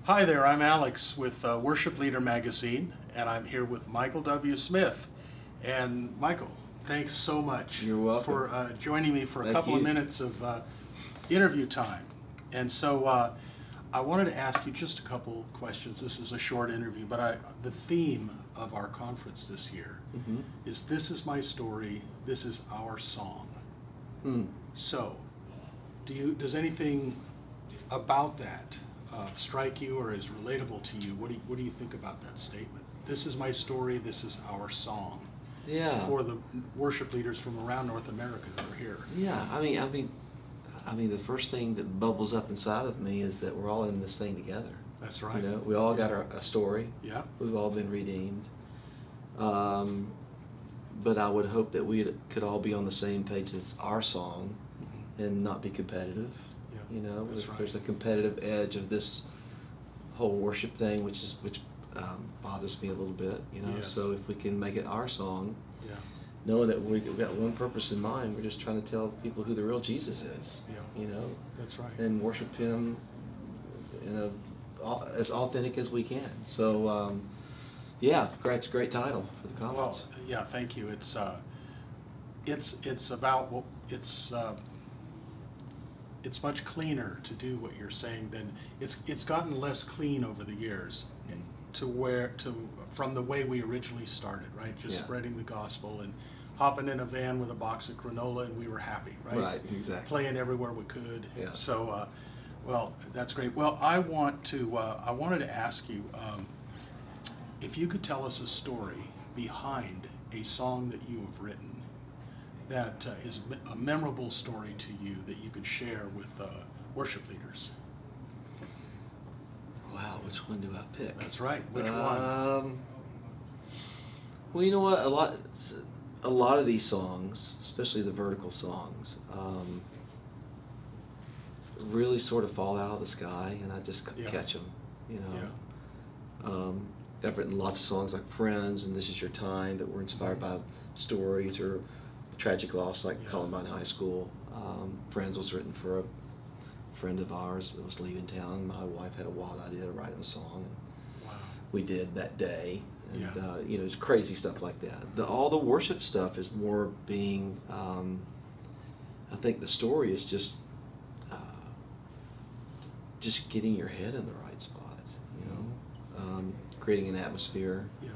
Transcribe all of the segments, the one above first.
Hi there, I'm Alex with Worship Leader Magazine, and I'm here with Michael W. Smith. And Michael, thanks so much You're welcome. for joining me for a Thank couple of you. minutes of interview time. And so I wanted to ask you just a couple questions. This is a short interview, but the theme of our conference this year is "This is my story, this is our song." So, does anything about that strike you or is relatable to you? What do you think about that statement? This is my story, this is our song. Yeah. For the worship leaders from around North America that are here. Yeah. I mean, the first thing that bubbles up inside of me is that we're all in this thing together. That's right. You know, we all got a story. Yeah. We've all been redeemed. But I would hope that we could all be on the same page. It's our song, and not be competitive. Yeah. You know, That's right. there's a competitive edge of this whole worship thing, which bothers me a little bit. You know, Yes. so if we can make it our song, Yeah. knowing that we've got one purpose in mind, we're just trying to tell people who the real Jesus is. Yeah. You know, That's right. and worship Him in as authentic as we can. So, yeah, it's a great title for the Well, conference. yeah, thank you. It's about it's much cleaner to do what you're saying than it's gotten less clean over the years from the way we originally started, right? Just Yeah. spreading the gospel and hopping in a van with a box of granola and we were happy, right? Right, exactly. Playing everywhere we could. Yeah. So, well, that's great. Well, I wanted to ask you if you could tell us a story behind a song that you have written that is a memorable story to you that you could share with worship leaders. Wow, which one do I pick? That's right. Which one? Well, you know what? A lot of these songs, especially the vertical songs, really sort of fall out of the sky, and I just Yeah. catch them. You know. Yeah. I've written lots of songs like "Friends" and "This Is Your Time" that were inspired by stories or tragic loss, like Yeah. Columbine High School. "Friends" was written for a friend of ours that was leaving town. My wife had a wild idea to write him a song, and Wow. we did that day. And Yeah. you know, it's crazy stuff like that. All the worship stuff is more being. I think the story is just getting your head in the right spot. You know, creating an atmosphere. Yeah.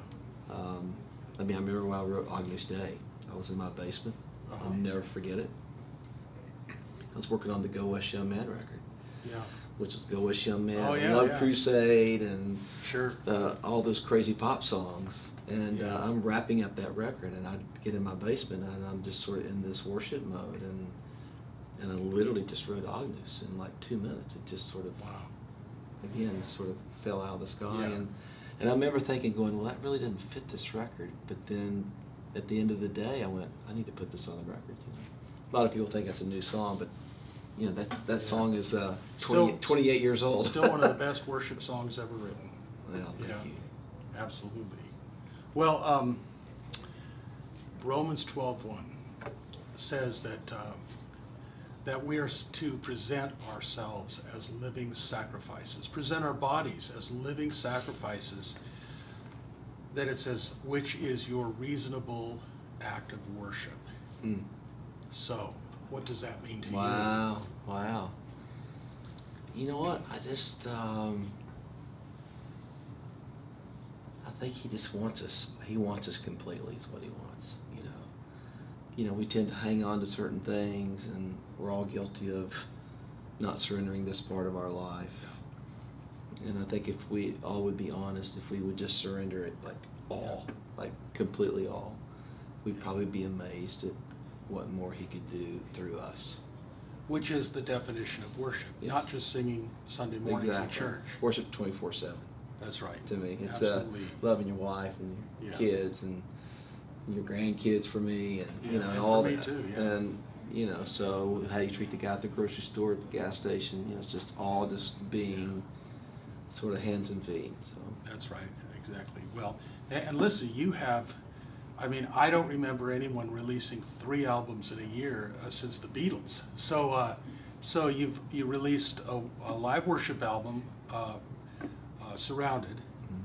I mean, I remember when I wrote Agnus Dei. I was in my basement. I'll never forget it. I was working on the Go West Young Man record, Yeah. which was Go West Young Man, Oh, yeah, Love yeah. Crusade, and Sure. all those crazy pop songs. And Yeah. I'm wrapping up that record, and I get in my basement, and I'm just sort of in this worship mode, and I literally just wrote Agnus in like 2 minutes. It just sort of, Wow. again, sort of fell out of the sky. Yeah. And I remember thinking, going, well, that really didn't fit this record. But then at the end of the day, I went, I need to put this on the record. You know? A lot of people think that's a new song, but you know, that song is 28 years old. Still one of the best worship songs ever written. Well, thank you. Absolutely. Well, Romans 12:1 says that we are to present ourselves as living sacrifices, present our bodies as living sacrifices, that it says, which is your reasonable act of worship. Mm. So, what does that mean to you? Wow. You know what? I just, I think he just wants us. He wants us completely is what he wants, you know. You know, we tend to hang on to certain things, and we're all guilty of not surrendering this part of our life. And I think if we all would be honest, if we would just surrender it like completely all, we'd probably be amazed at what more he could do through us. Which is the definition of worship, Yes. not just singing Sunday mornings at Exactly. church. Worship 24/7 That's right. to me. It's Absolutely. loving your wife and your Yeah. kids and your grandkids for me, and you Yeah, know, and all for me that. too, yeah. And you know, so how you treat the guy at the grocery store, at the gas station, you know, it's just all just being sort of hands and feet. So That's right, exactly. Well, and listen, you have, I mean, I don't remember anyone releasing 3 albums in a year since the Beatles. So, so you released a live worship album Surrounded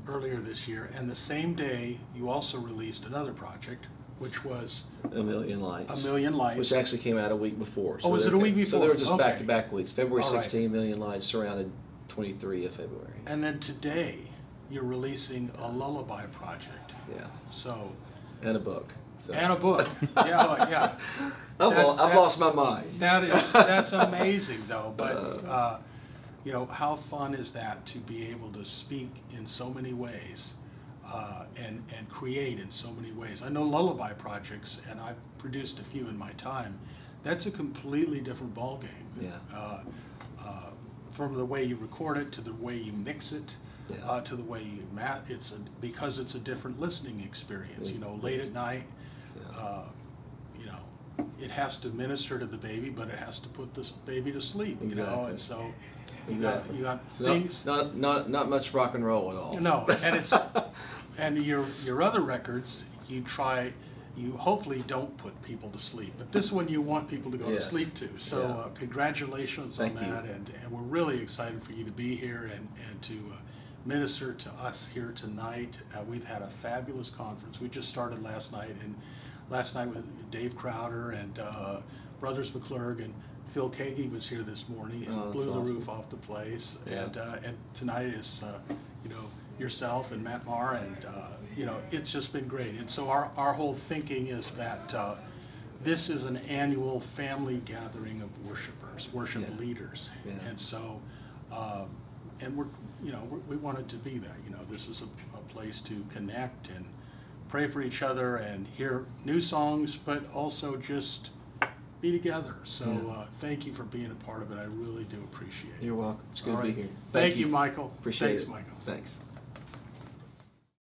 earlier this year, and the same day you also released another project, which was A Million Lights. A Million Lights. Which actually came out a week before. Oh, was it a week before? So they were just Okay. back-to-back weeks. February All right. 16, Million Lights, Surrounded 23 of February. And then today you're releasing a lullaby project. Yeah. So, And a book. So. and a book. Yeah, yeah. I've lost my mind. That's amazing though. But you know, how fun is that to be able to speak in so many ways, and create in so many ways? I know lullaby projects, and I've produced a few in my time. That's a completely different ballgame. Yeah. From the way you record it to the way you mix it. Yeah. To the way you because it's a different listening experience. You know, late at night, Yeah. you know, it has to minister to the baby, but it has to put this baby to sleep. You know, Exactly. and so Exactly. you got things. Not much rock and roll at all. No, and it's and your other records, you hopefully don't put people to sleep, but this one you want people to go to Yes. sleep to. So Yeah. congratulations Thank on you. that, and we're really excited for you to be here and to minister to us here tonight. We've had a fabulous conference. We just started last night, and last night with Dave Crowder and Brothers McClurg, and Phil Kagi was here this morning and Oh, that's blew the awesome. roof off the place. Yeah. And tonight is you know, yourself and Matt Marr, and you know, it's just been great. And so our whole thinking is that this is an annual family gathering of worshipers, worship Yeah. leaders, Yeah. and so and we wanted to be that. You know, this is a place to connect and pray for each other and hear new songs, but also just be together. So Yeah. thank you for being a part of it. I really do appreciate it. You're welcome. It's good All to be right. here. Thank you, Michael. Appreciate Thanks, it. Michael. Thanks.